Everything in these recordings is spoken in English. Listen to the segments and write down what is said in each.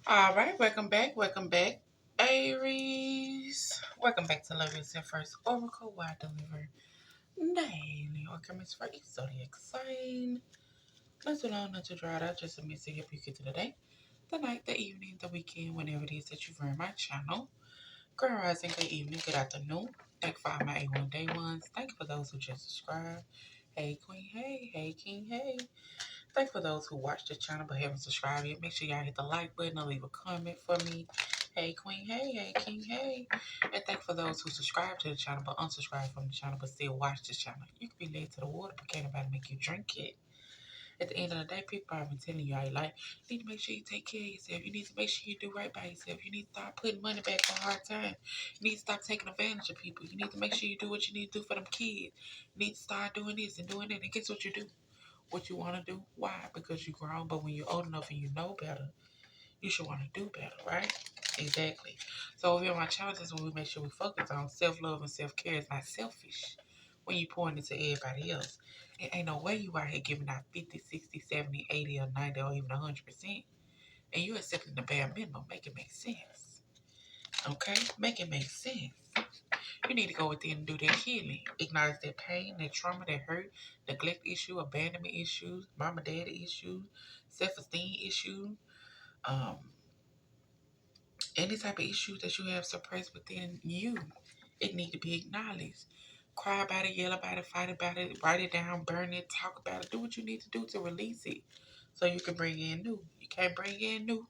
All right, welcome back, Aries. Welcome back to Love Yourself First Oracle, where I deliver daily oracles for each zodiac sign. Not too long, not too dry out, just a miss to help you get to the day, the night, the evening, the weekend, whenever it is that you've heard my channel. Grand rising, good evening, good afternoon. Thank you for all my A1 day ones. Thank you for those who just subscribed. Hey Queen, hey King, hey. Thank you for those who watch the channel but haven't subscribed yet. Make sure y'all hit the like button or leave a comment for me. Hey Queen, hey King, hey. And thank you for those who subscribe to the channel but unsubscribe from the channel but still watch the channel. You can be led to the water, but can't nobody make you drink it. At the end of the day, people have been telling you how you like. You need to make sure you take care of yourself. You need to make sure you do right by yourself. You need to start putting money back on hard time. You need to stop taking advantage of people. You need to make sure you do what you need to do for them kids. You need to start doing this and doing that. And guess what you do? What you want to do. Why? Because you're grown. But when you're old enough and you know better, you should want to do better, right? Exactly. So over here on my challenges, when we make sure we focus on self-love and self-care, it's not selfish when you pouring into everybody else. It ain't no way you out here giving out 50, 60, 70, 80, or 90, or even 100%. And you accepting the bare minimum. Make it make sense. Okay? Make it make sense. You need to go within and do that healing. Acknowledge that pain, that trauma, that hurt, neglect issue, abandonment issues, mama daddy issues, self-esteem issues, um, any type of issues that you have suppressed within you. It need to be acknowledged. Cry about it, yell about it, fight about it, write it down, burn it, talk about it. Do what you need to do to release it so you can bring in new. You can't bring in new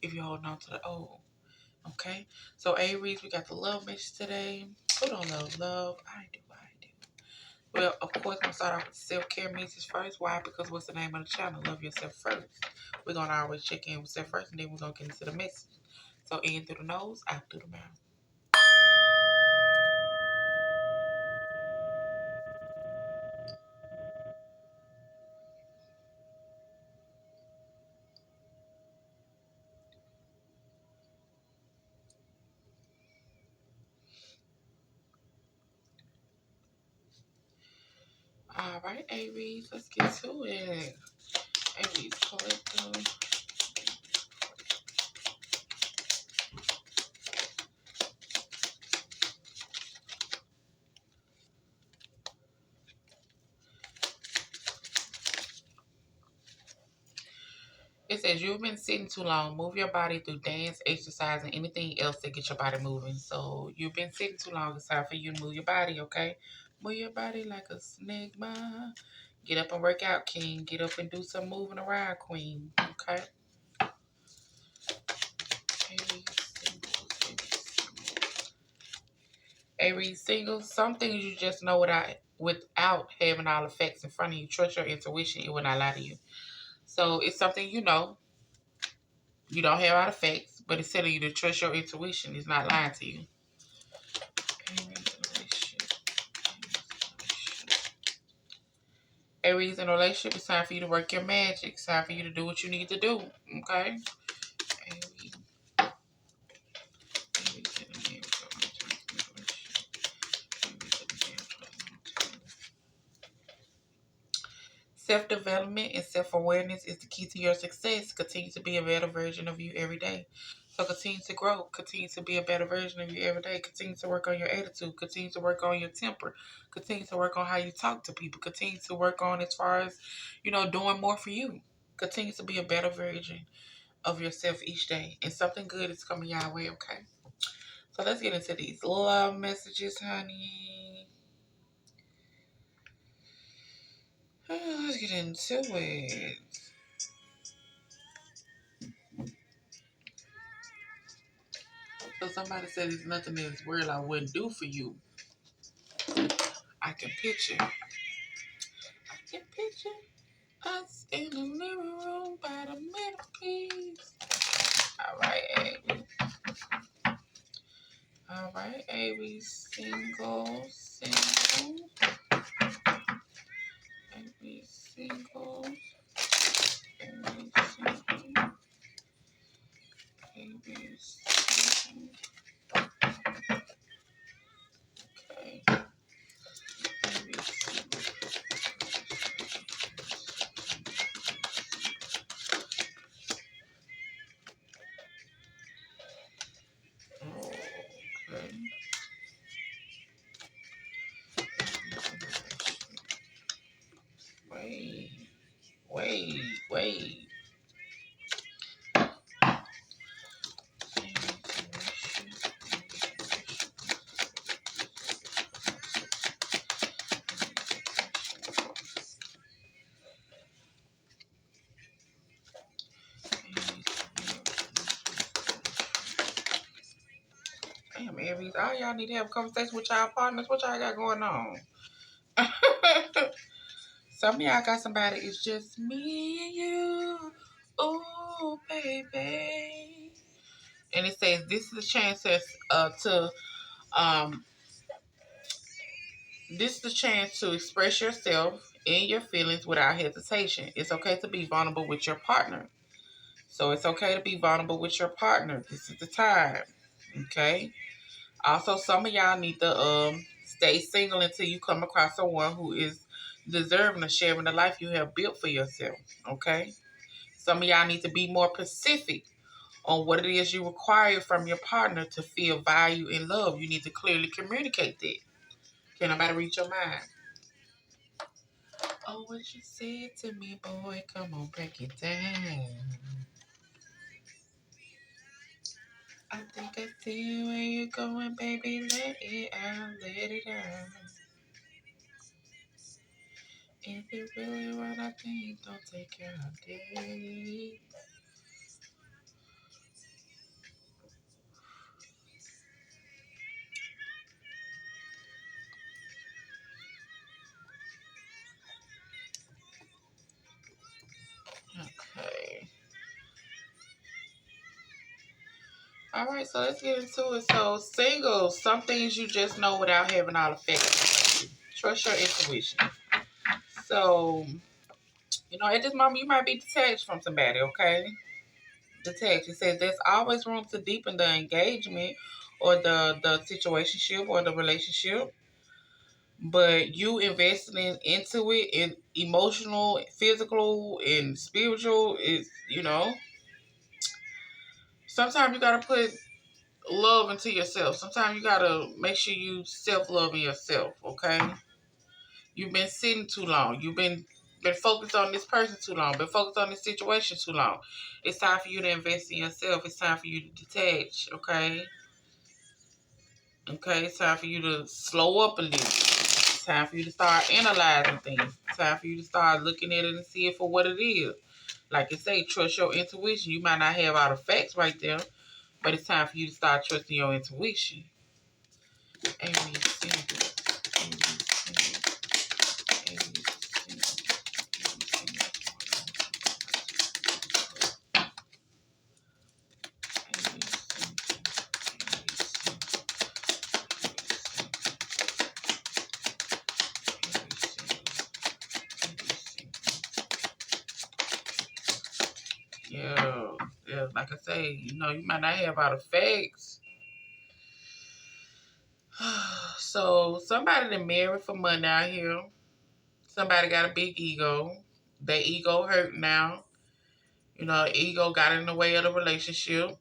if you're holding on to the old. Okay? So Aries, we got the love message today. Who don't love love? I do. Well, of course, I'm going to start off with the self-care message first. Why? Because what's the name of the channel? Love yourself first. We're going to always check in with self first, and then we're going to get into the message. So in through the nose, out through the mouth. All right, Aries, let's get to it. Aries, collective. It says you've been sitting too long. Move your body through dance, exercise, and anything else to get your body moving. So you've been sitting too long. It's time for you to move your body, okay? Move your body like a snake, ma. Get up and work out, King. Get up and do some moving around, Queen. Okay? Aries singles. Some things you just know without having all the facts in front of you. Trust your intuition. It will not lie to you. So it's something you know. You don't have all the facts, but it's telling you to trust your intuition. It's not lying to you. Aries in a relationship, it's time for you to work your magic. It's time for you to do what you need to do. Okay? Aries. Self-development and self-awareness is the key to your success. Continue to be a better version of you every day. So continue to grow. Continue to be a better version of you every day. Continue to work on your attitude. Continue to work on your temper. Continue to work on how you talk to people. Continue to work on as far as, doing more for you. Continue to be a better version of yourself each day. And something good is coming your way, okay? So let's get into these love messages, honey. Let's get into it. So somebody said there's nothing in this world I wouldn't do for you. I can picture. Us in the living room by the mantelpiece. All right, Aries. All right, Aries. Single. Aries single. Aries single. Aries single. Okay. Aries single. Aries. All y'all need to have a conversation with y'all partners. What y'all got going on? Some of y'all got somebody. It's just me and you. Oh, baby. And it says this is a chance um this is the chance to express yourself and your feelings without hesitation. It's okay to be vulnerable with your partner. So it's okay to be vulnerable with your partner. This is the time. Okay. Also, some of y'all need to stay single until you come across someone who is deserving of sharing the life you have built for yourself. Okay. Some of y'all need to be more specific on what it is you require from your partner to feel value and love. You need to clearly communicate that. Can nobody read your mind? Oh, what you said to me, boy, come on, break it down. I think I see where you're going, baby, let it out, let it out. If you really what I think, don't take care of it. Okay. All right, so let's get into it. So, singles, some things you just know without having all the facts. Trust your intuition. So, at this moment, you might be detached from somebody, okay? Detached. It says there's always room to deepen the engagement or the situationship or the relationship, but you investing into it in emotional, physical, and spiritual is, sometimes you got to put love into yourself. Sometimes you got to make sure you self-love in yourself, okay? You've been sitting too long. You've been focused on this person too long. Been focused on this situation too long. It's time for you to invest in yourself. It's time for you to detach. Okay. Okay. It's time for you to slow up a little. It's time for you to start analyzing things. It's time for you to start looking at it and see it for what it is. Like I say, trust your intuition. You might not have all the facts right there, but it's time for you to start trusting your intuition. Aries, Yeah, yeah. Like I say, you might not have all the facts. So somebody that married for money out here. Somebody got a big ego. Their ego hurt now. Ego got in the way of the relationship.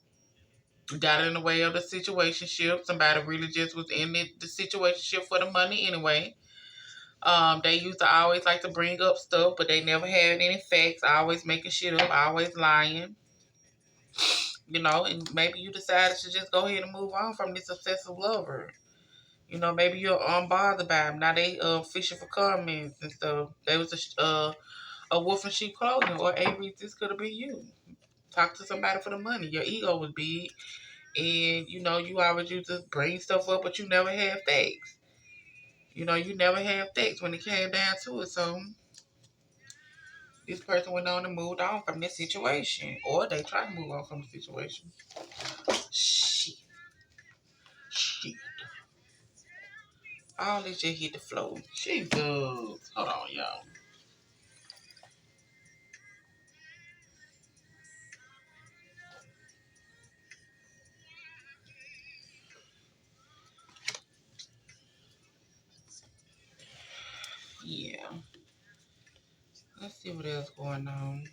Got in the way of the situationship. Somebody really just was in the situationship for the money anyway. They used to always like to bring up stuff, but they never had any facts. Always making shit up. Always lying. And maybe you decided to just go ahead and move on from this obsessive lover. Maybe you're unbothered by them. Now they fishing for comments and stuff. They was a wolf in sheep clothing, or Aries, this could have been you. Talk to somebody for the money. Your ego was big, and you always used to bring stuff up, but you never had facts. You never had facts when it came down to it. So this person went on and moved on from this situation, or they tried to move on from the situation. Shit. Shit. All this just hit the floor. Jesus. Hold on, y'all. Yeah. Let's see what else going on.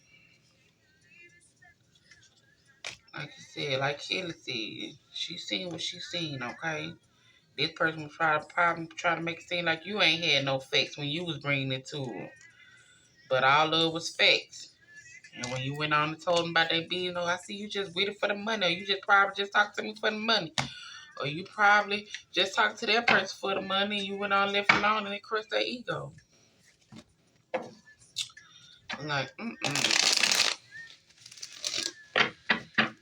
Like you said, like Kelly said, she seen what she seen, okay? This person was probably try to make it seem like you ain't had no facts when you was bringing it to her. But all of it was facts. And when you went on and told them about that business, I see you just with it for the money, or you just probably just talked to me for the money. Or you probably just talked to that person for the money and you went on left alone and it crushed their ego. I'm like,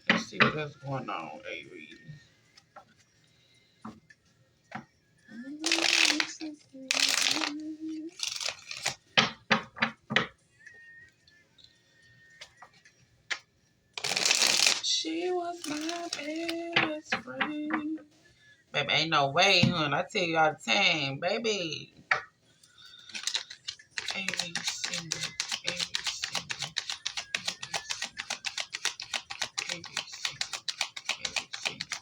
Let's see what else going on, Aries. She was my best friend. Baby, ain't no way, hun. I tell you all the time, baby. Every single, every single, every single, every single,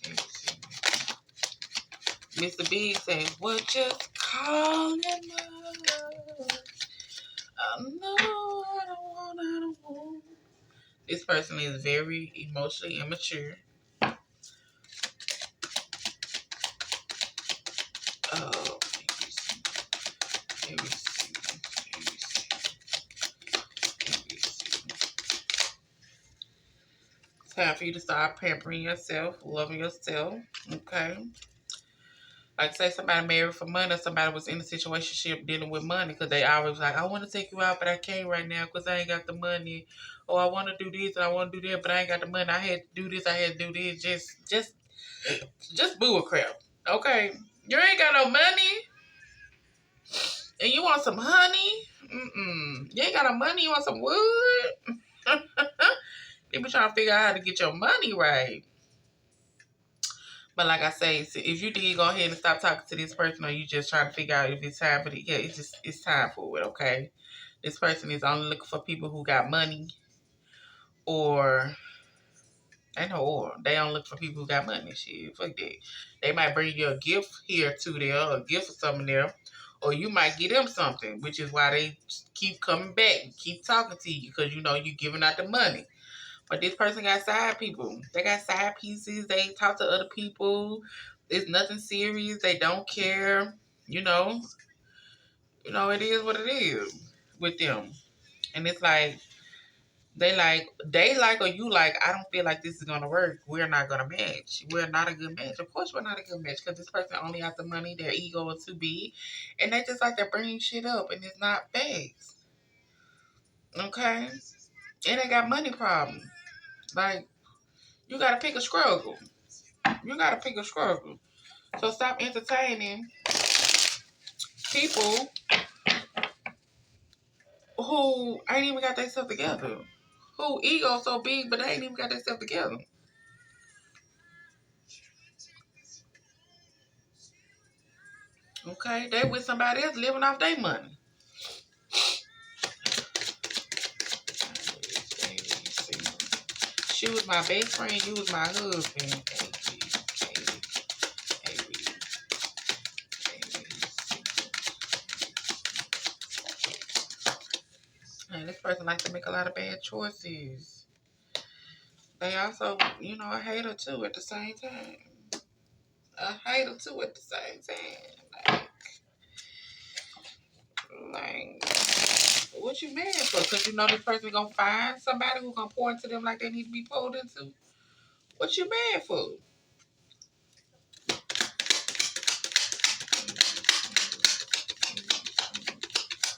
every single. Mr. B said, "What just calling love? No, I don't want. This person is very emotionally immature. Oh, every single, every single, every single, every single. It's time for you to start pampering yourself, loving yourself. Okay. Like, say somebody married for money, or somebody was in a situation dealing with money, because they always like, I want to take you out, but I can't right now because I ain't got the money. Or I want to do this and I want to do that, but I ain't got the money. I had to do this, I had to do this. Just boo a crap. Okay? You ain't got no money and you want some honey? You ain't got no money, you want some wood? People trying to figure out how to get your money right. But like I say, if you did go ahead and stop talking to this person, or you just trying to figure out if it's time for it, yeah, it's time for it, okay? This person is only looking for people who got money, or ain't no or. They don't look for people who got money. Shit, fuck that. They might bring you a gift here to there, or a gift or something there, or you might get them something, which is why they keep coming back and keep talking to you, because you know you giving out the money. But this person got side people. They got side pieces. They talk to other people. It's nothing serious. They don't care. You know, it is what it is with them. And it's like they like or you like, I don't feel like this is gonna work. We're not gonna match. We're not a good match. Of course we're not a good match, because this person only has the money, their ego is too big, and they just like to bring shit up, and it's not facts. Okay? And they got money problems. Like, you gotta pick a struggle. You gotta pick a struggle. So stop entertaining people who ain't even got themselves together. Who ego so big, but they ain't even got themselves together. Okay? They with somebody else living off their money. She was my best friend. You was my husband. And this person likes to make a lot of bad choices. They also, a hater too at the same time. A hater too at the same time. Like, what you mad for? Because you know this person gonna find somebody who gonna pour into them like they need to be poured into. What you mad for?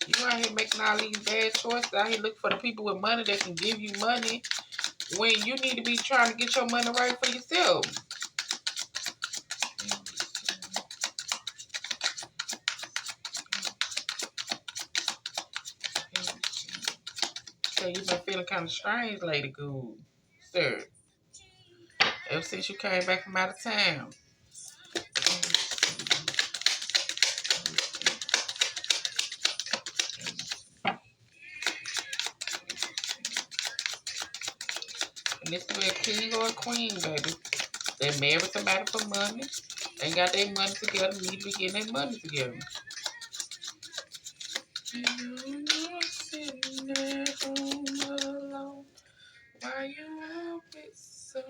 You out here making all these bad choices. Out here looking for the people with money that can give you money when you need to be trying to get your money right for yourself. So you've been feeling kind of strange, Lady Good, sir. Ever since you came back from out of town. And this could be a king or a queen, baby. They married somebody for money. They ain't got their money together. Need to be getting their money together. Sitting there home alone. Why you always so?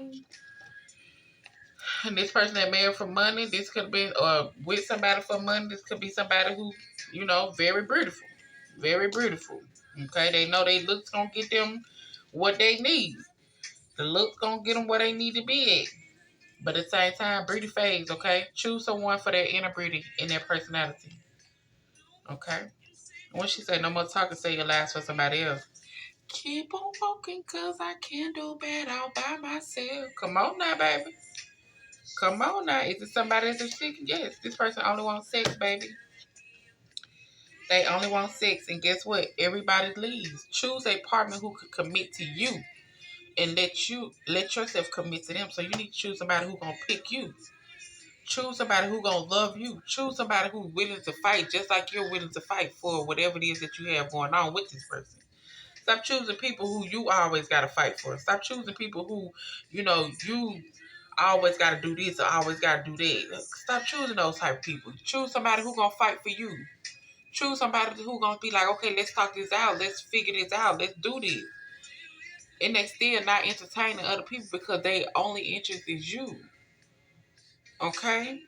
And this person that married for money, this could be, or with somebody for money, this could be somebody who, very beautiful. Very beautiful. Okay? They know they looks gonna get them what they need. The looks gonna get them where they need to be at. But at the same time, beauty fades, okay? Choose someone for their inner beauty and their personality. Okay? When she said no more talking, say your last for somebody else. Keep on walking, cause I can't do bad all by myself. Come on now, baby. Come on now. Is it somebody that's seeking? Yes. This person only wants sex, baby. They only want sex. And guess what? Everybody leaves. Choose a partner who could commit to you and let yourself commit to them. So you need to choose somebody who's gonna pick you. Choose somebody who's gonna love you. Choose somebody who's willing to fight just like you're willing to fight for whatever it is that you have going on with this person. Stop choosing people who you always gotta fight for. Stop choosing people who, you always gotta do this or always gotta do that. Stop choosing those type of people. Choose somebody who's gonna fight for you. Choose somebody who's gonna be like, okay, let's talk this out. Let's figure this out. Let's do this. And they still not entertaining other people because they only interest is you. Okay?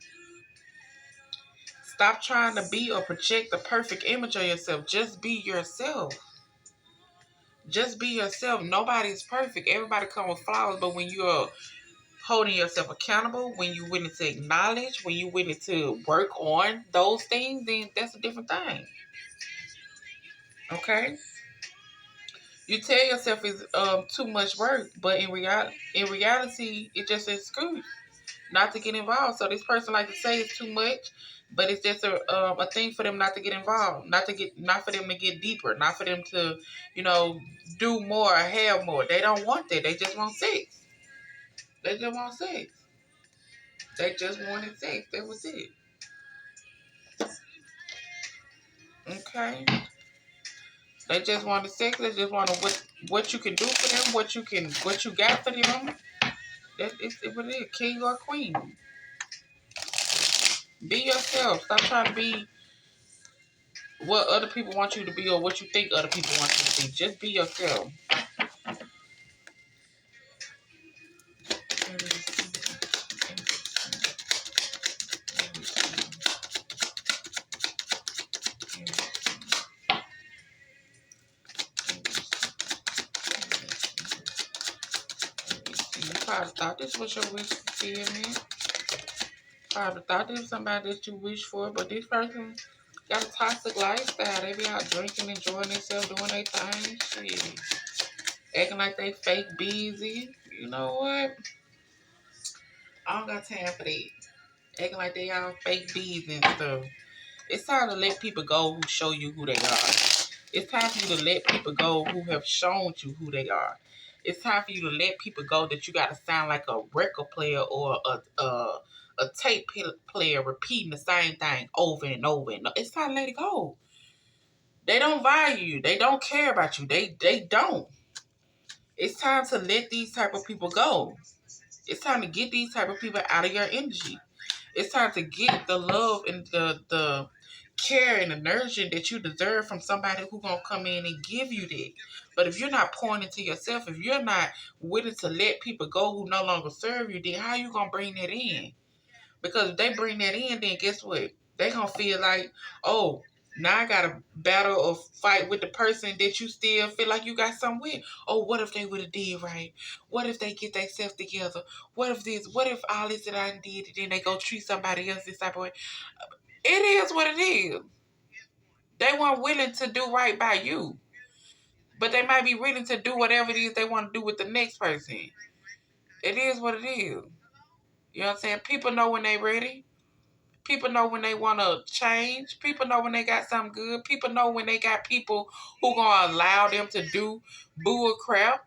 Stop trying to be or project the perfect image of yourself. Just be yourself. Just be yourself. Nobody's perfect. Everybody come with flaws, but when you're holding yourself accountable, when you're willing to acknowledge, when you're willing to work on those things, then that's a different thing. Okay? You tell yourself it's too much work, but in reality, it just is screw not to get involved. So this person like to say it's too much, but it's just a thing for them not to get involved, not for them to get deeper, not for them to, do more or have more. They don't want that. They just want sex. They just want sex. They just wanted sex. That was it. Okay. They just wanted sex. They just wanted what you can do for them, what you got for them. It's what it is, king or queen. Be yourself. Stop trying to be what other people want you to be or what you think other people want you to be. Just be yourself. You probably thought this was your wish to see him in. Probably thought this was somebody that you wish for, but this person got a toxic lifestyle. They be out drinking, enjoying themselves, doing their thing. Shit. Acting like they fake busy. You know what? I don't got time for that. Acting like they all fake bees and stuff. It's time to let people go who show you who they are. It's time for you to let people go who have shown you who they are. It's time for you to let people go that you got to sound like a record player or a tape player repeating the same thing over and over. And it's time to let it go. They don't value you. They don't care about you. They don't. It's time to let these type of people go. It's time to get these type of people out of your energy. It's time to get the love and the care and the nourishment that you deserve from somebody who's going to come in and give you that. But if you're not pouring into yourself, if you're not willing to let people go who no longer serve you, then how you going to bring that in? Because if they bring that in, then guess what? They going to feel like, oh, now I got to battle or fight with the person that you still feel like you got something with. Oh, what if they would have did right? What if they get themselves together? What if this? What if all this that I did, and then they go treat somebody else this type of way? It is what it is. They weren't willing to do right by you. But they might be willing to do whatever it is they want to do with the next person. It is what it is. You know what I'm saying? People know when they ready. People know when they want to change. People know when they got something good. People know when they got people who going to allow them to do bull crap.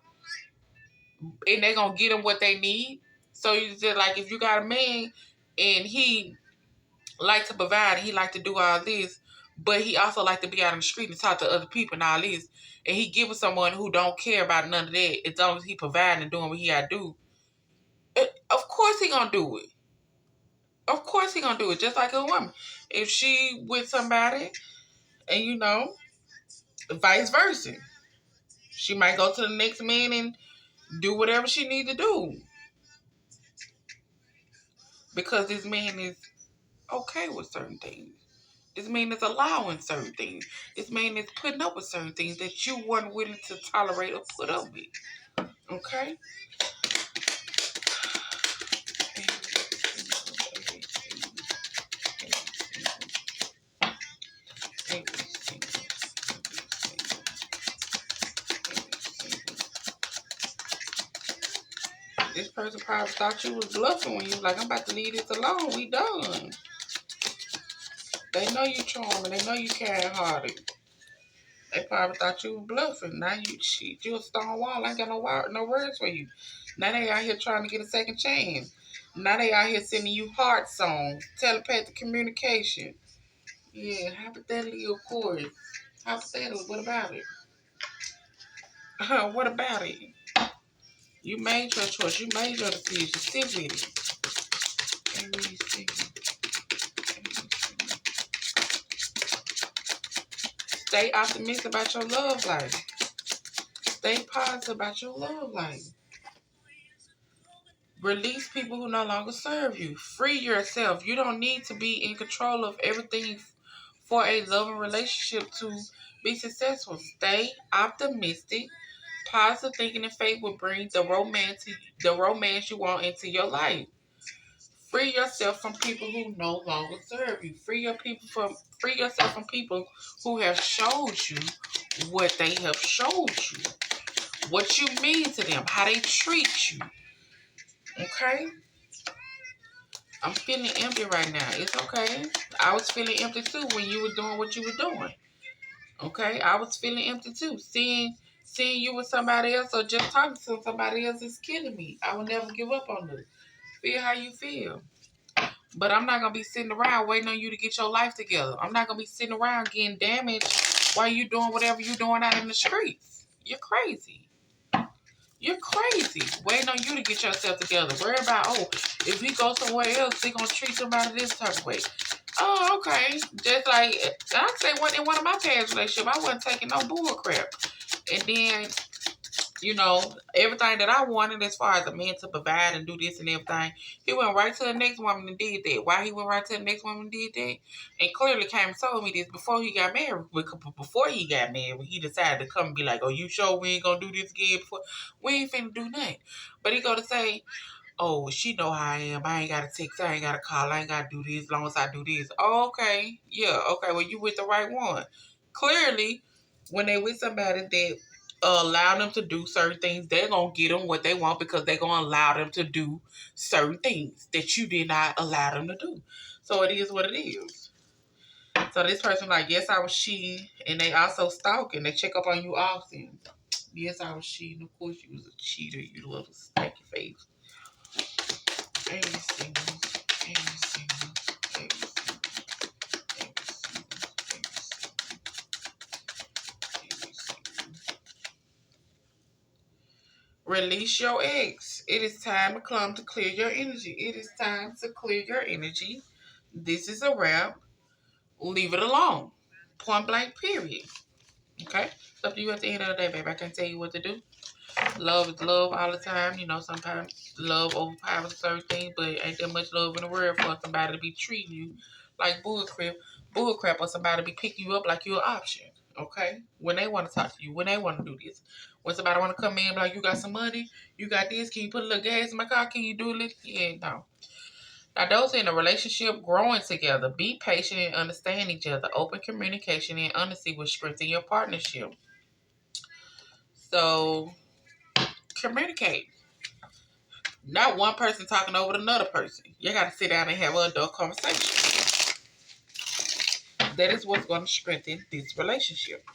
And they going to get them what they need. So you just like, if you got a man and he like to provide, he like to do all this, but he also like to be out in the street and talk to other people and all this, and he giving someone who don't care about none of that, as long as he providing and doing what he got to do, of course he gonna do it. Of course he gonna do it, just like a woman. If she with somebody, and vice versa, she might go to the next man and do whatever she need to do because this man is okay with certain things. This man is allowing certain things. This man is putting up with certain things that you weren't willing to tolerate or put up with. Okay? This person probably thought you was bluffing when you was like, I'm about to leave this alone. We done. They know you charming. They know you carrying hearted. They probably thought you was bluffing. Now you a stone wall. I ain't got no words for you. Now they out here trying to get a second chance. Now they out here sending you heart songs, telepathic communication. Yeah, hypothetically, of course. Hypothetically, what about it? What about it? You made your choice. You made your decision. Sit with it. Ain't really sitting. Stay optimistic about your love life. Stay positive about your love life. Release people who no longer serve you. Free yourself. You don't need to be in control of everything for a loving relationship to be successful. Stay optimistic. Positive thinking and faith will bring the romance you want into your life. Free yourself from people who no longer serve you. Free yourself from people who have showed you what they have showed you. What you mean to them, how they treat you. Okay? I'm feeling empty right now. It's okay. I was feeling empty too when you were doing what you were doing. Okay? I was feeling empty too. Seeing you with somebody else or just talking to somebody else is killing me. I will never give up on this. Feel how you feel. But I'm not going to be sitting around waiting on you to get your life together. I'm not going to be sitting around getting damaged while you doing whatever you doing out in the streets. You're crazy. You're crazy. Waiting on you to get yourself together. Worry about, if we go somewhere else, they going to treat somebody this type of way. Oh, okay. Just like, I say in one of my past relationships, I wasn't taking no bull crap. And then, everything that I wanted as far as a man to provide and do this and everything, he went right to the next woman and did that. Why he went right to the next woman and did that? And clearly came and told me this before he got married. Before he got married, he decided to come and be like, oh, you sure we ain't going to do this again? We ain't finna do nothing. But he go to say, oh, she know how I am. I ain't got to text. I ain't got to call. I ain't got to do this as long as I do this. Oh, okay. Yeah, okay. Well, you with the right one. Clearly, when they with somebody that allow them to do certain things, they're going to get them what they want because they're going to allow them to do certain things that you did not allow them to do. So it is what it is. So this person like, yes, I was cheating. And they also stalking. They check up on you often. Yes, I was cheating. Of course, you was a cheater. You little stanky face. Aries single. Aries single. Aries single. Release your ex. It is time to come to clear your energy. It is time to clear your energy. This is a wrap. Leave it alone. Point blank, period. Okay? It's up to you at the end of the day, baby. I can't tell you what to do. Love is love all the time. Sometimes love overpowers certain things, but ain't that much love in the world for somebody to be treating you like bullcrap, or somebody to be picking you up like you're an option. Okay? When they want to talk to you, when they want to do this. When somebody want to come in like, you got some money, you got this, can you put a little gas in my car? Can you do it? Yeah, no. Now, those in a relationship growing together, be patient and understand each other. Open communication and honesty will strengthen your partnership. So, communicate. Not one person talking over another person. You got to sit down and have an adult conversation. That is what's going to strengthen this relationship.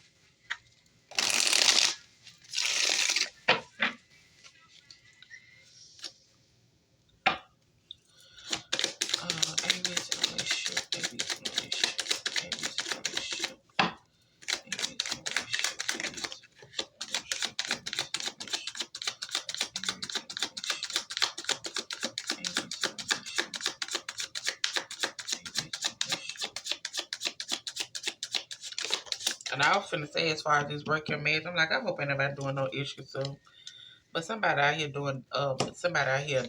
And I was finna say, as far as this working marriage, I'm like, I hope ain't nobody doing no issues. So, but somebody out here doing,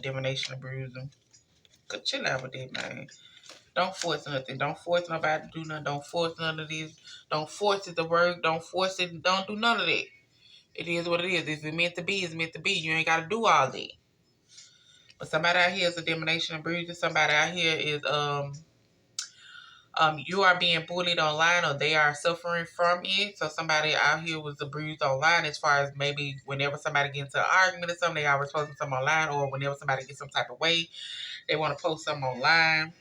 divination and bruising. Could chill out with that, man. Don't force nothing. Don't force nobody to do nothing. Don't force none of this. Don't force it to work. Don't force it. Don't do none of that. It is what it is. If it's meant to be, it's meant to be. You ain't got to do all that. But somebody out here is a divination and bruising. Somebody out here is You are being bullied online, or they are suffering from it. So somebody out here was abused online, as far as maybe whenever somebody gets into an argument or something, they always posting something online, or whenever somebody gets some type of way, they want to post something online.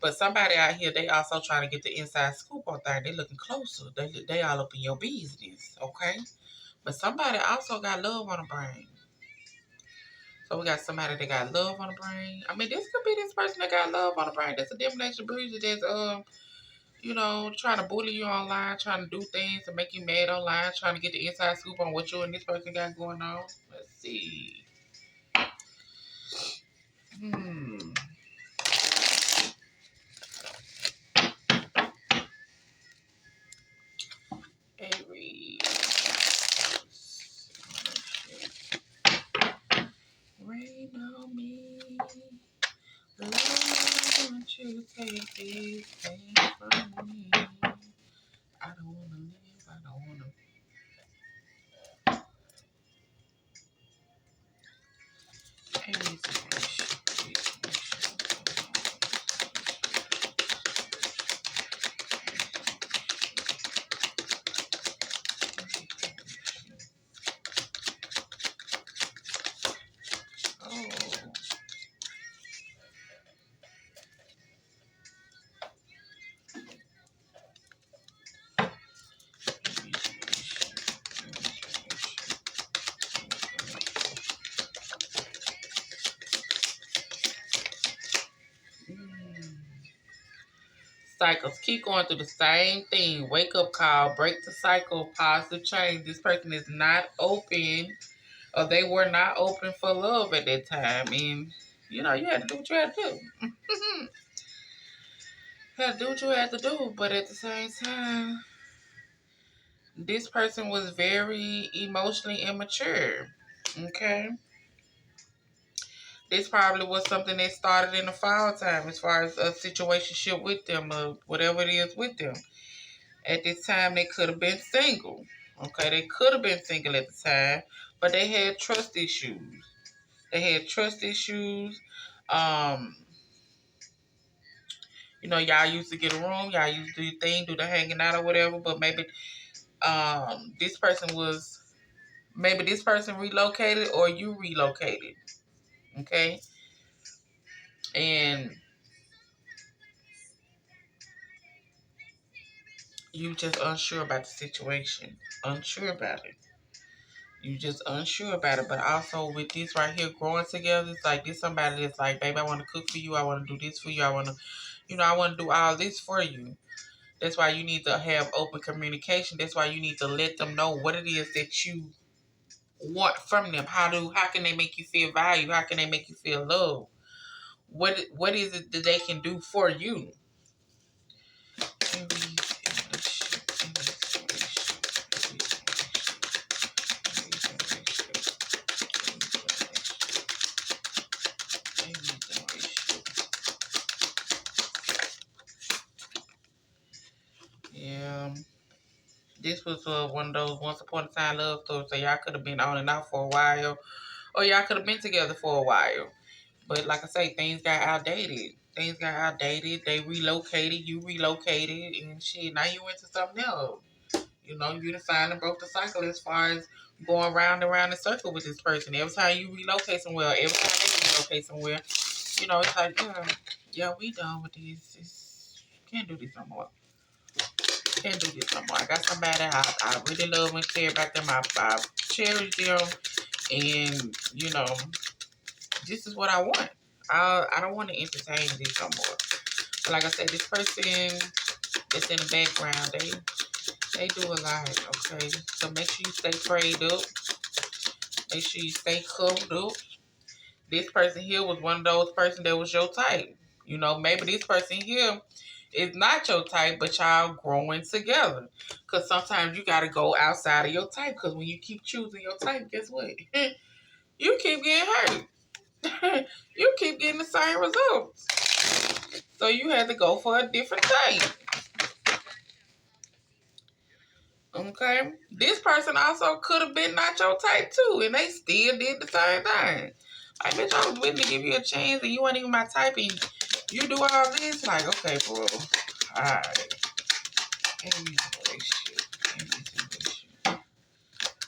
But somebody out here, they also trying to get the inside scoop on things. They looking closer. They all up in your business, okay? But somebody also got love on the brain. So we got somebody that got love on the brain. I mean, this could be this person that got love on the brain. That's a divination bruiser that's trying to bully you online, trying to do things to make you mad online, trying to get the inside scoop on what you and this person got going on. Let's see. Aries. Rain on me. Love, won't you take these things from me? I don't want to live. I don't want to. Aries. Cycles. Keep going through the same thing. Wake up call. Break the cycle. Positive change. This person is not open, or they were not open for love at that time. And, you had to do what you had to do. You had to do what you had to do. But at the same time, this person was very emotionally immature. Okay? This probably was something that started in the fall time, as far as a situationship with them, or whatever it is with them. At this time, they could have been single. Okay, they could have been single at the time, but they had trust issues. They had trust issues. Um, y'all used to get a room, y'all used to do your thing, do the hanging out or whatever, but maybe this person relocated, or you relocated. Okay? And you just unsure about the situation. Unsure about it. You just unsure about it. But also with this right here, growing together, it's like this somebody that's like, baby, I want to cook for you. I want to do this for you. I want to, I want to do all this for you. That's why you need to have open communication. That's why you need to let them know what it is that you want from them. How can they make you feel valued? How can they make you feel loved? What is it that they can do for you? Yeah. This was one of those once upon a time love stories. So y'all could have been on and off for a while, or y'all could have been together for a while. But like I say, things got outdated. They relocated. You relocated, and shit. Now you went to something else. You decided and broke the cycle as far as going round and round in circle with this person. Every time you relocate somewhere, every time they relocate somewhere, it's like, yeah, we done with this. Can't do this no more. Can't do this no more. I got somebody I really love and care about them. I cherish them. And, this is what I want. I don't want to entertain this no more. But like I said, this person that's in the background, they do a lot, okay? So make sure you stay prayed up. Make sure you stay covered up. This person here was one of those person that was your type. Maybe this person here is not your type, but y'all growing together. Because sometimes you got to go outside of your type. Because when you keep choosing your type, guess what? You keep getting hurt. You keep getting the same results. So you had to go for a different type. Okay? This person also could have been not your type too. And they still did the same thing. Like, bitch, I was willing to give you a chance and you weren't even my type. And you do all this. Like, okay, bro. Alright. Aries relationship. Aries relationship.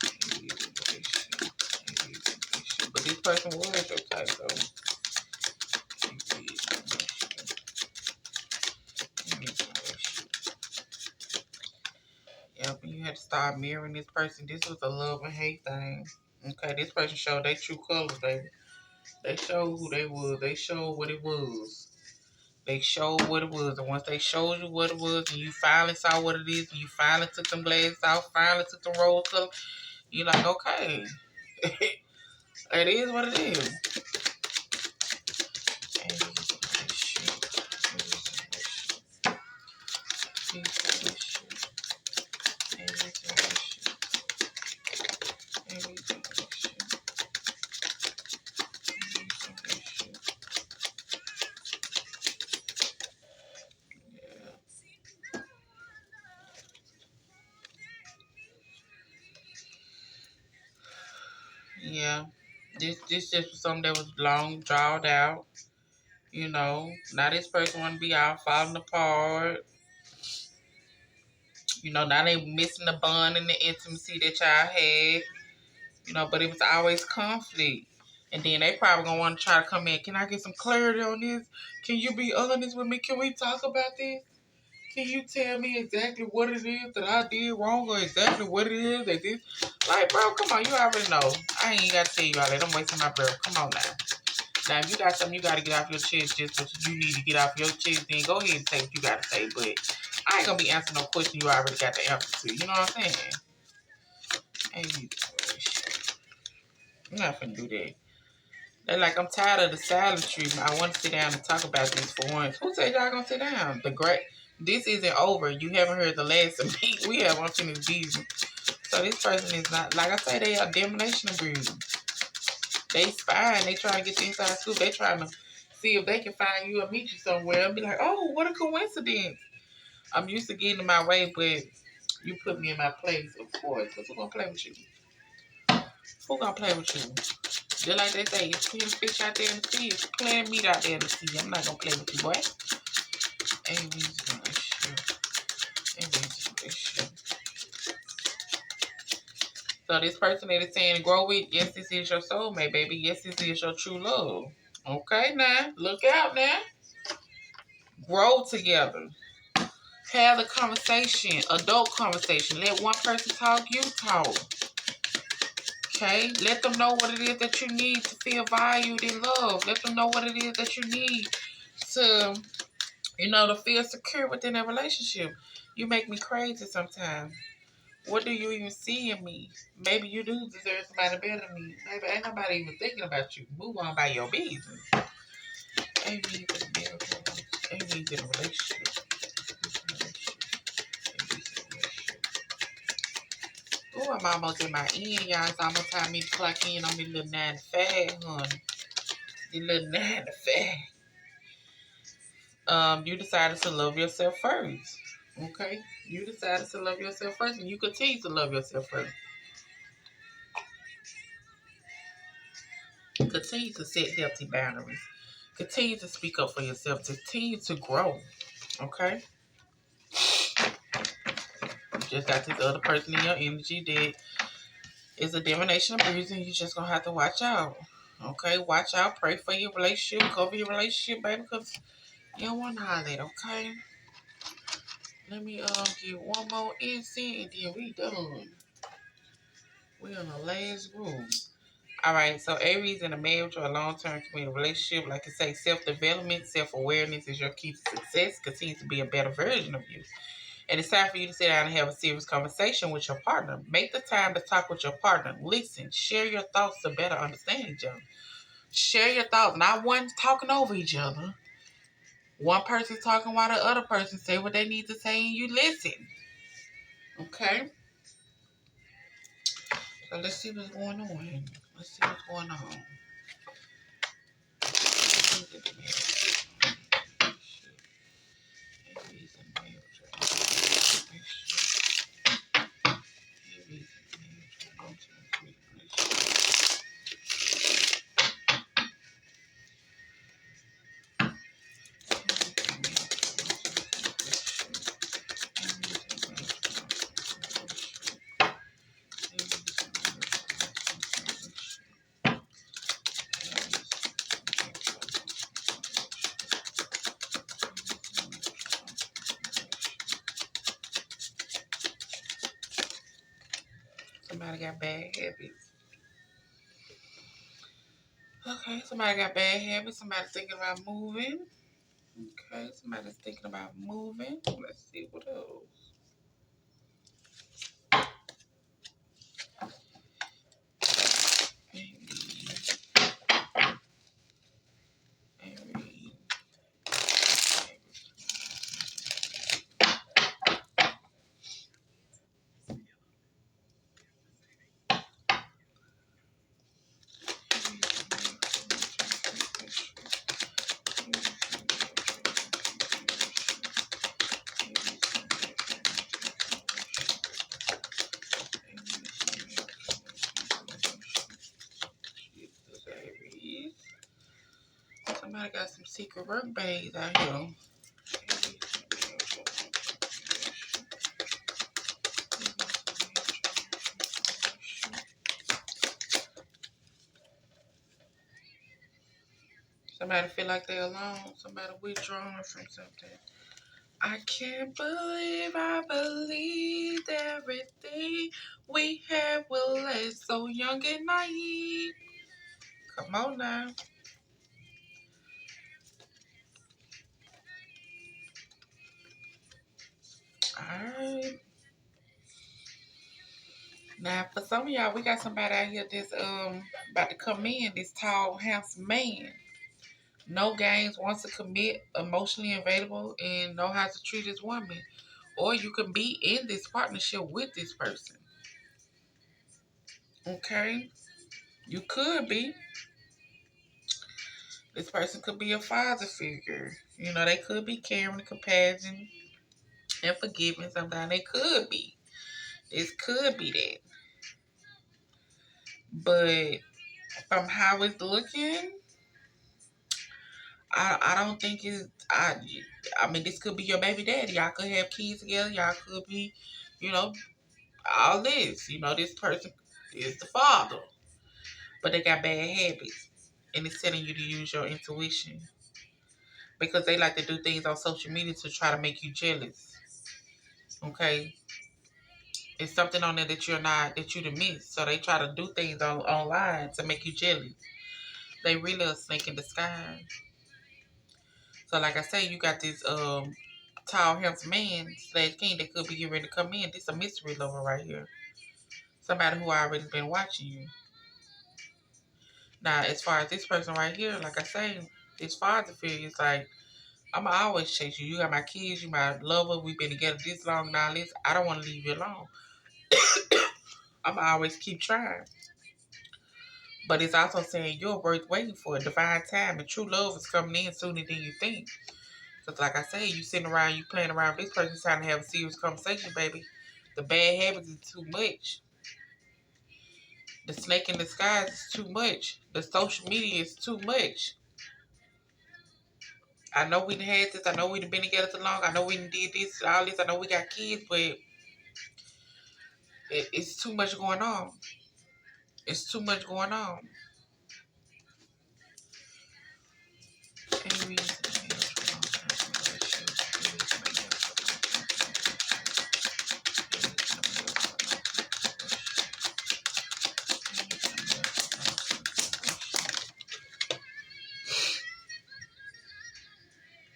Aries relationship. Aries relationship. But this person was your type though. Aries relationship. Aries relationship. Yep, you had to start mirroring this person. This was a love and hate thing. Okay, this person showed their true colors, baby. They showed who they was. They showed what it was. They showed what it was. And once they showed you what it was, and you finally saw what it is, and you finally took them glasses off, finally took the rose color, you're like, okay. It is what it is. Yeah. This just was something that was long drawn out. You know, now this person want to be out falling apart. You know, now they missing the bond and the intimacy that y'all had. You know, but it was always conflict. And then they probably gonna want to try to come in. Can I get some clarity on this? Can you be honest with me? Can we talk about this? Can you tell me exactly what it is that I did wrong or exactly what it is that this? Like, bro, come on. You already know. I ain't got to tell you all that. I'm wasting my breath. Come on now. Now, if you got something you got to get off your chest just what you need to get off your chest, then go ahead and say what you got to say. But I ain't going to be answering no question you already got the answer to. You know what I'm saying? Ain't I'm not finna do that. They're like, I'm tired of the silent treatment. I want to sit down and talk about this for once. Who said y'all gonna sit down? This isn't over. You haven't heard the last of me. We have unfinished business. So this person is not, like I say, they are domination abuse. They spying. They trying to get the inside scoop. They trying to see if they can find you or meet you somewhere and be like, oh, what a coincidence. I'm used to getting in my way, but you put me in my place, of course. Because who gonna play with you? Who gonna play with you? Just like they say, it's plenty fish out there in the sea. It's plenty meat out there in the sea. I'm not gonna play with you, boy. Aries relationship. Aries relationship. So this person that is saying grow with, yes, this is your soulmate, baby. Yes, this is your true love. Okay, now. Look out now. Grow together. Have a conversation. Adult conversation. Let one person talk, you talk. Okay? Let them know what it is that you need to feel valued and loved. Let them know what it is that you need to, to feel secure within a relationship. You make me crazy sometimes. What do you even see in me? Maybe you do deserve somebody better than me. Maybe ain't nobody even thinking about you. Move on by your business. Aries in a miracle. Aries in a relationship. Oh, I'm almost in my end, y'all. It's almost time me to clock in on me little 9 to 5, honey. The little 9 to 5. You decided to love yourself first. Okay? You decided to love yourself first, and you continue to love yourself first. Continue to set healthy boundaries. Continue to speak up for yourself. Continue to grow. Okay? You just got this other person in your energy that is a divination abuser, and you just gonna have to watch out. Okay? Watch out. Pray for your relationship. Cover your relationship, baby, because you don't want to holler at, okay? Let me get one more incense, and then we done. We on the last room. All right, so Aries in a marriage or a long-term committed relationship, like I say, self-development, self-awareness is your key to success. Continue to be a better version of you. And it's time for you to sit down and have a serious conversation with your partner. Make the time to talk with your partner. Listen, share your thoughts to better understand each other. Share your thoughts, not one talking over each other. One person talking while the other person say what they need to say and you listen. Okay? So let's see what's going on. Let's see what's going on. somebody got bad habits. Okay, somebody got bad habits. Somebody's thinking about moving. Okay, somebody's thinking about moving. Let's see what else. Aries. Aries. Aries. Somebody got some secret work bags out here. Somebody feel like they're alone. Somebody withdrawing from something. I can't believe I believed everything we had will last so young and naive. Come on now. Alright. Now for some of y'all, we got somebody out here that's about to come in, this tall, handsome man. No games, wants to commit, emotionally available, and know how to treat his woman. Or you can be in this partnership with this person. Okay? You could be. This person could be a father figure. You know, they could be caring, compassion, and forgiving. Sometimes they could be. This could be that. But from how it's looking, I don't think it's I mean this could be your baby daddy. Y'all could have kids together. Y'all could be, you know, all this. You know, this person is the father. But they got bad habits. And it's telling you to use your intuition. Because they like to do things on social media to try to make you jealous. Okay? It's something on there that you done missed. So they try to do things online to make you jealous. They really a snake in disguise. So like I say, you got this tall, handsome man slash king that could be getting ready to come in. This a mystery lover right here. Somebody who already been watching you. Now, as far as this person right here, like I say, this father figure is like, I'ma always chase you. You got my kids, you my lover, we've been together this long now. I don't want to leave you alone. I'ma always keep trying. But it's also saying you're worth waiting for a divine time and true love is coming in sooner than you think. Because like I say, you sitting around, you playing around with this person trying to have a serious conversation, baby. The bad habits is too much. The snake in disguise is too much. The social media is too much. I know we done had this. I know we done been together too long. I know we done did this, all this. I know we got kids, but it's too much going on. It's too much going on. Aries.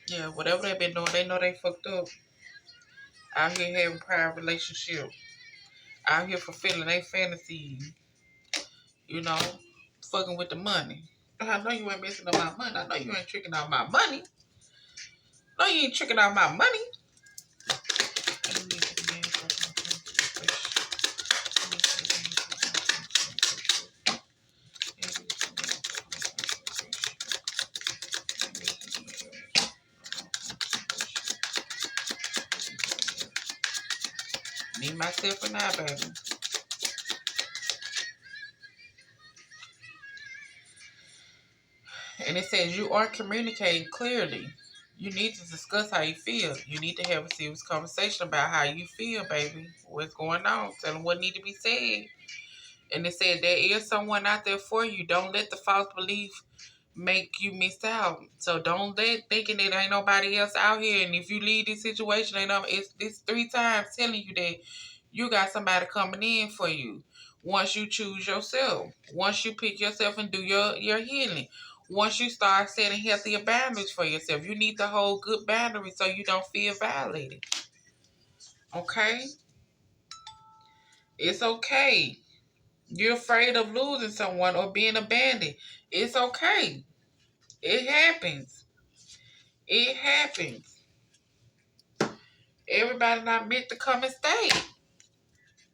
Yeah, whatever they've been doing, they know they fucked up. Out here having private relationship. Out here fulfilling their fantasies. You know, fucking with the money. I know you ain't messing up my money. I know you ain't tricking out my money. No, you ain't tricking out my money. Me, myself, and I, baby. And it says you aren't communicating clearly. You need to discuss how you feel. You need to have a serious conversation about how you feel, baby. What's going on? Tell them what need to be said. And it said there is someone out there for you. Don't let the false belief make you miss out. So don't let thinking that ain't nobody else out here. And if you leave this situation, it's this 3 times telling you that you got somebody coming in for you. Once you choose yourself, once you pick yourself and do your healing, once you start setting healthier boundaries for yourself, you need to hold good boundaries so you don't feel violated. Okay? It's okay. You're afraid of losing someone or being abandoned. It's okay. It happens. It happens. Everybody not meant to come and stay.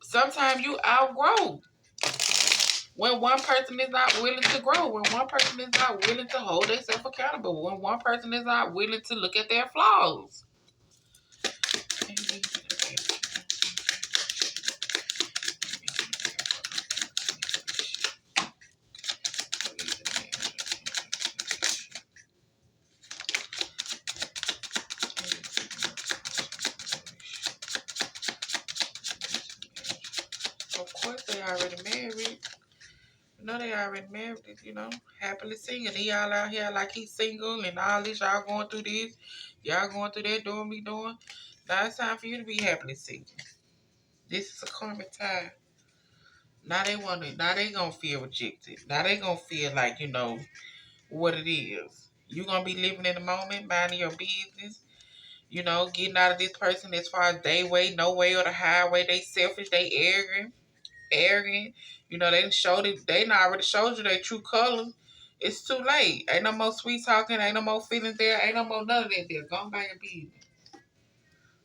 Sometimes you outgrow. When one person is not willing to grow, when one person is not willing to hold themselves accountable, when one person is not willing to look at their flaws. Of course, they already married. They already married, happily single. He all out here like he's single and all this. Y'all going through this. Y'all going through that, doing me doing. Now it's time for you to be happily single. This is a karmic time. Now now they gonna feel rejected. Now they gonna feel like, what it is. You gonna be living in the moment, minding your business, getting out of this person as far as they way, no way, or the highway. They selfish, they arrogant. They not already showed you their true colors. It's too late. Ain't no more sweet talking, ain't no more feelings there, ain't no more none of that there. Go on by your business.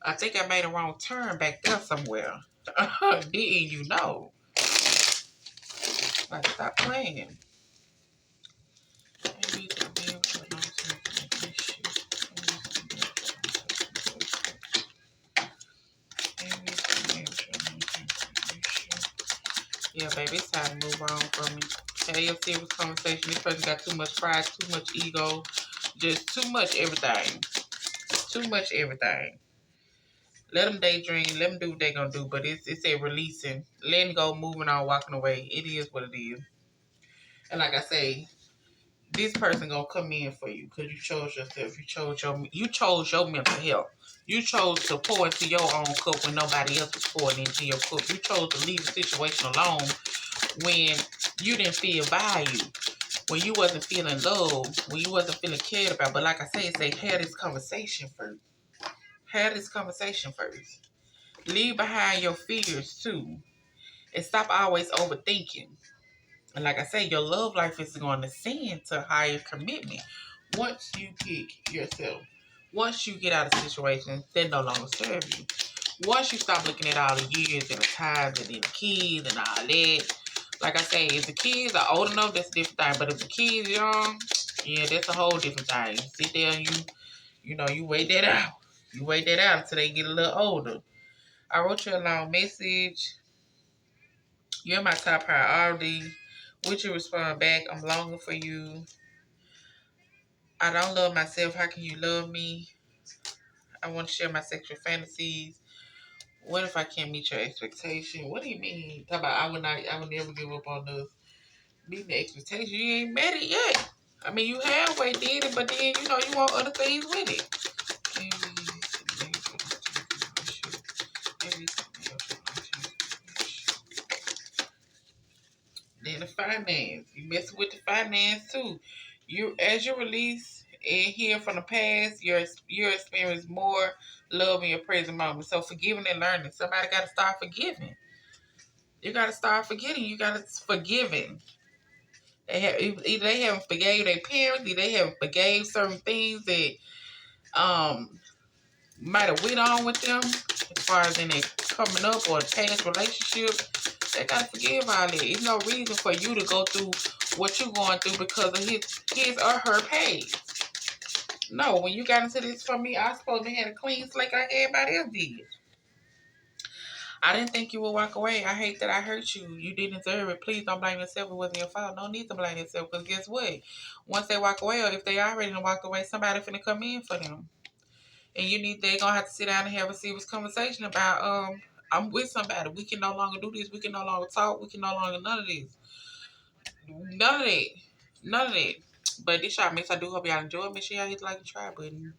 I think I made a wrong turn back there somewhere. Didn't you know? Like, stop playing. Yeah, baby, it's time to move on from me. Have your serious conversation. This person got too much pride, too much ego, just too much everything. Too much everything. Let them daydream. Let them do what they gonna do. But it's a releasing, letting go, moving on, walking away. It is what it is. And like I say, this person gonna come in for you because you chose yourself. You chose your mental health. You chose to pour into your own cup when nobody else was pouring into your cup. You chose to leave the situation alone when you didn't feel valued, when you wasn't feeling loved, when you wasn't feeling cared about. But like I say, have this conversation first. Have this conversation first. Leave behind your fears too. And stop always overthinking. And like I say, your love life is going to ascend to higher commitment once you pick yourself. Once you get out of situations that no longer serve you. Once you stop looking at all the years and the times and then the kids and all that. Like I say, if the kids are old enough, that's a different thing. But if the kids young, yeah, that's a whole different thing. You sit there and you wait that out. You wait that out until they get a little older. I wrote you a long message. You're my top priority. Would you respond back? I'm longing for you. I don't love myself. How can you love me? I want to share my sexual fantasies. What if I can't meet your expectation? What do you mean? Talk about I would never give up on us. Meeting the expectation. You ain't met it yet. I mean, you halfway did it, but then, you want other things with it. Then the finance. You messing with the finance too. As you release and hear from the past, you experience more love in your present moment. So forgiving and learning. Somebody got to start forgiving. You got to start forgetting. You got to forgiving. Either they haven't forgave their parents, either they haven't forgave certain things that might have went on with them as far as in their coming up or past relationship. They gotta forgive all that. There's no reason for you to go through what you're going through because of his or her past. No, when you got into this for me, I was supposed to have a clean slate like everybody else did. I didn't think you would walk away. I hate that I hurt you. You didn't deserve it. Please don't blame yourself. It wasn't your fault. No need to blame yourself because guess what? Once they walk away or if they already done walked away, somebody finna come in for them. And they're gonna have to sit down and have a serious conversation about I'm with somebody. We can no longer do this. We can no longer talk. We can no longer none of this. None of that. None of that. But this y'all mix. I do hope y'all enjoy it. Make sure y'all hit the like and try button.